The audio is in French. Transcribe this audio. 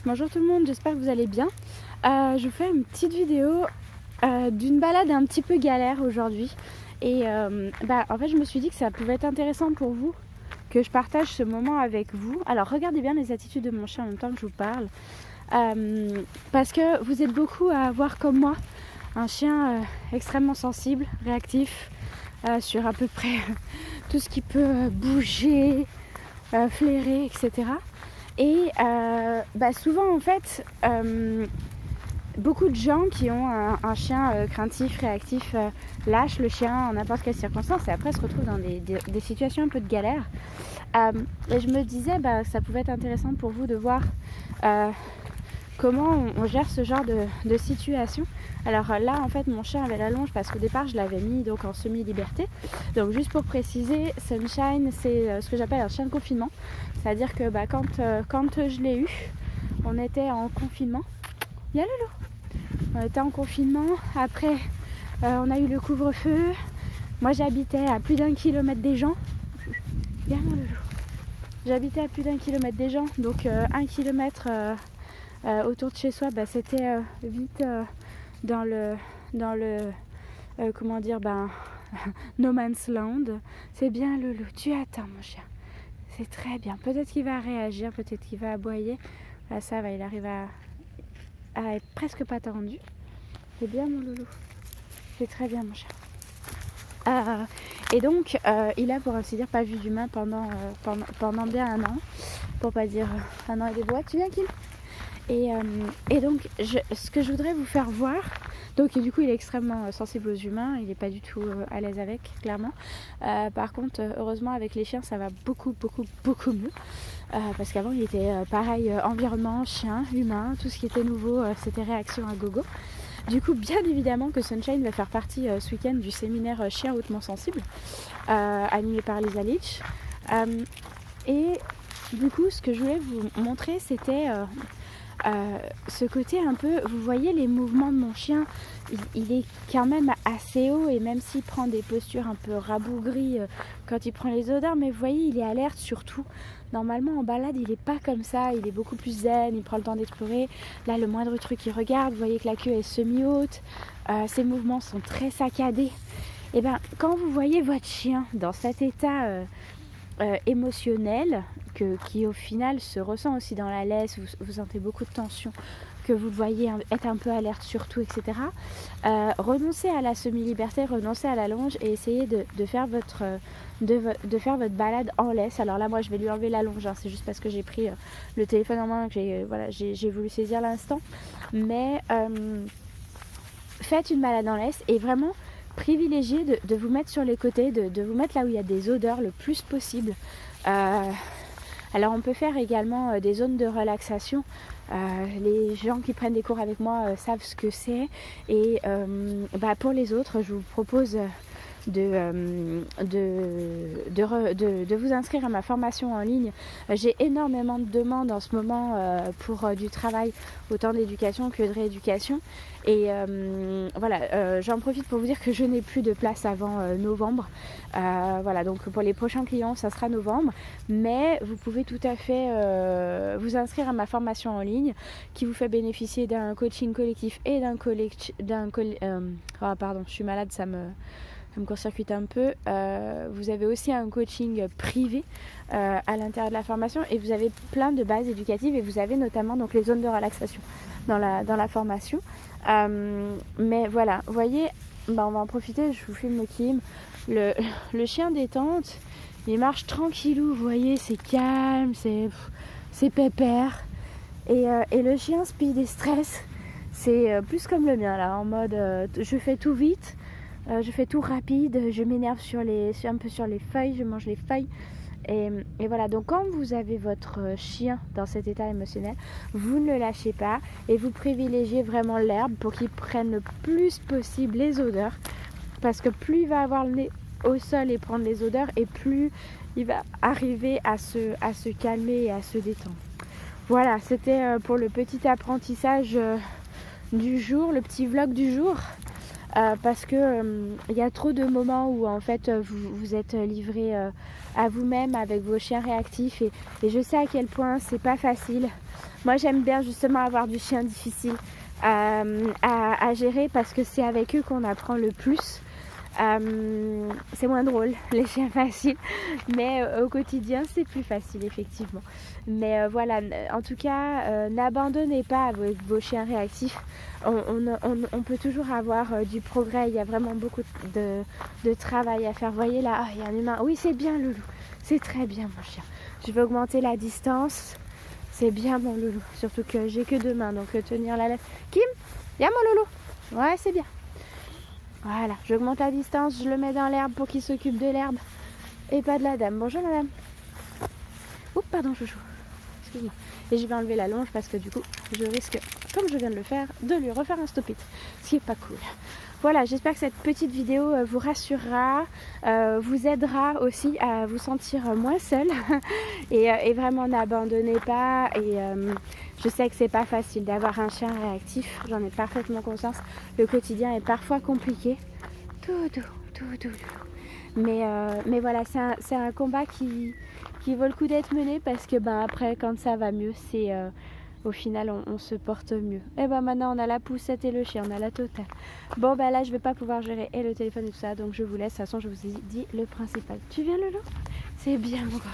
Bonjour tout le monde, j'espère que vous allez bien. Je vous fais une petite vidéo d'une balade un petit peu galère aujourd'hui. Et en fait je me suis dit que ça pouvait être intéressant pour vous que je partage ce moment avec vous. Alors regardez bien les attitudes de mon chien en même temps que je vous parle. Parce que vous êtes beaucoup à avoir comme moi un chien extrêmement sensible, réactif sur à peu près tout ce qui peut bouger, flairer, etc. Et souvent en fait, beaucoup de gens qui ont un chien craintif, réactif, lâchent le chien en n'importe quelle circonstance et après se retrouvent dans des situations un peu de galère. Et je me disais ça pouvait être intéressant pour vous de voir comment on gère ce genre de situation. Alors là en fait mon chien avait la longe parce qu'au départ je l'avais mis donc en semi-liberté. Donc juste pour préciser, Sunshine c'est ce que j'appelle un chien de confinement. C'est-à-dire que quand je l'ai eu, on était en confinement. Il y a Lolo. On était en confinement, après on a eu le couvre-feu. Moi j'habitais à plus d'1 kilomètre des gens. Viens Lolo. J'habitais à plus d'1 kilomètre des gens, donc 1 kilomètre autour de chez soi, c'était vite dans le comment dire, no man's land. C'est bien Lolo, tu attends mon chien. C'est très bien. Peut-être qu'il va réagir, peut-être qu'il va aboyer. Là, ça va, il arrive à être presque pas tendu. C'est bien mon Loulou. C'est très bien mon chien. Et donc, il a pour ainsi dire pas vu d'humain pendant bien 1 an. Pour pas dire 1 an et des boîtes. Tu viens Kim ? Et donc, ce que je voudrais vous faire voir, donc du coup il est extrêmement sensible aux humains, il n'est pas du tout à l'aise avec, clairement. Par contre, heureusement avec les chiens ça va beaucoup mieux. Parce qu'avant il était pareil, environnement, chien, humain, tout ce qui était nouveau, c'était réaction à gogo. Du coup, bien évidemment que Sunshine va faire partie ce week-end du séminaire chien hautement sensible, animé par Lisa Leach. Et du coup, ce que je voulais vous montrer, c'était ce côté un peu, vous voyez les mouvements de mon chien, il est quand même assez haut et même s'il prend des postures un peu rabougries quand il prend les odeurs, mais vous voyez il est alerte surtout. Normalement en balade il est pas comme ça, il est beaucoup plus zen, il prend le temps d'explorer. Là le moindre truc il regarde, vous voyez que la queue est semi-haute, ses mouvements sont très saccadés. Et quand vous voyez votre chien dans cet état émotionnel, qui au final se ressent aussi dans la laisse, vous sentez beaucoup de tension, que vous le voyez être un peu alerte sur tout, etc. Renoncez à la semi-liberté, renoncez à la longe et essayez de faire votre balade en laisse. Alors là moi je vais lui enlever la longe, c'est juste parce que j'ai pris le téléphone en main, que j'ai voulu saisir l'instant. Mais faites une balade en laisse et vraiment privilégiez de vous mettre sur les côtés, de vous mettre là où il y a des odeurs le plus possible. Alors on peut faire également des zones de relaxation. Les gens qui prennent des cours avec moi savent ce que c'est. Et pour les autres, je vous propose de vous inscrire à ma formation en ligne. J'ai énormément de demandes en ce moment pour du travail, autant d'éducation que de rééducation. Et j'en profite pour vous dire que je n'ai plus de place avant novembre. Donc pour les prochains clients, ça sera novembre. Mais vous pouvez tout à fait vous inscrire à ma formation en ligne qui vous fait bénéficier d'un coaching collectif et je suis malade, ça me court-circuite un peu. Vous avez aussi un coaching privé à l'intérieur de la formation et vous avez plein de bases éducatives et vous avez notamment donc les zones de relaxation dans la formation. Mais voilà, vous voyez, on va en profiter, je vous filme Kim. Le chien détente, il marche tranquillou, vous voyez, c'est calme, c'est pépère. Et le chien speed et stress, c'est plus comme le mien là, en mode je fais tout vite. Je fais tout rapide, je m'énerve un peu sur les feuilles, je mange les feuilles. Et voilà, donc quand vous avez votre chien dans cet état émotionnel, vous ne le lâchez pas et vous privilégiez vraiment l'herbe pour qu'il prenne le plus possible les odeurs. Parce que plus il va avoir le nez au sol et prendre les odeurs, et plus il va arriver à se calmer et à se détendre. Voilà, c'était pour le petit apprentissage du jour, le petit vlog du jour. parce que il y a trop de moments où en fait vous êtes livré à vous-même avec vos chiens réactifs et je sais à quel point c'est pas facile. Moi j'aime bien justement avoir du chien difficile à gérer parce que c'est avec eux qu'on apprend le plus. C'est moins drôle les chiens faciles, mais au quotidien c'est plus facile effectivement. Mais voilà, en tout cas n'abandonnez pas avec vos chiens réactifs. On peut toujours avoir du progrès. Il y a vraiment beaucoup de travail à faire. Voyez là, il y a un humain. Oui, c'est bien Loulou, c'est très bien mon chien. Je vais augmenter la distance. C'est bien mon Loulou, surtout que j'ai que 2 mains, donc tenir la lèvre. Kim, viens mon Loulou. Ouais, c'est bien. Voilà, j'augmente la distance, je le mets dans l'herbe pour qu'il s'occupe de l'herbe et pas de la dame. Bonjour madame. Oups, pardon chouchou. Excuse-moi. Et je vais enlever la longe parce que du coup, je risque, comme je viens de le faire, de lui refaire un stop-it. Ce qui est pas cool. Voilà, j'espère que cette petite vidéo vous rassurera, vous aidera aussi à vous sentir moins seul et vraiment n'abandonnez pas. Et je sais que c'est pas facile d'avoir un chien réactif, j'en ai parfaitement conscience. Le quotidien est parfois compliqué. Tout. Mais voilà, c'est un combat qui vaut le coup d'être mené parce que après, quand ça va mieux, c'est au final, on se porte mieux. Et maintenant, on a la poussette et le chien, on a la totale. Bon, là, je vais pas pouvoir gérer et le téléphone et tout ça, donc je vous laisse. De toute façon, je vous ai dit le principal. Tu viens, Lolo? C'est bien, mon grand.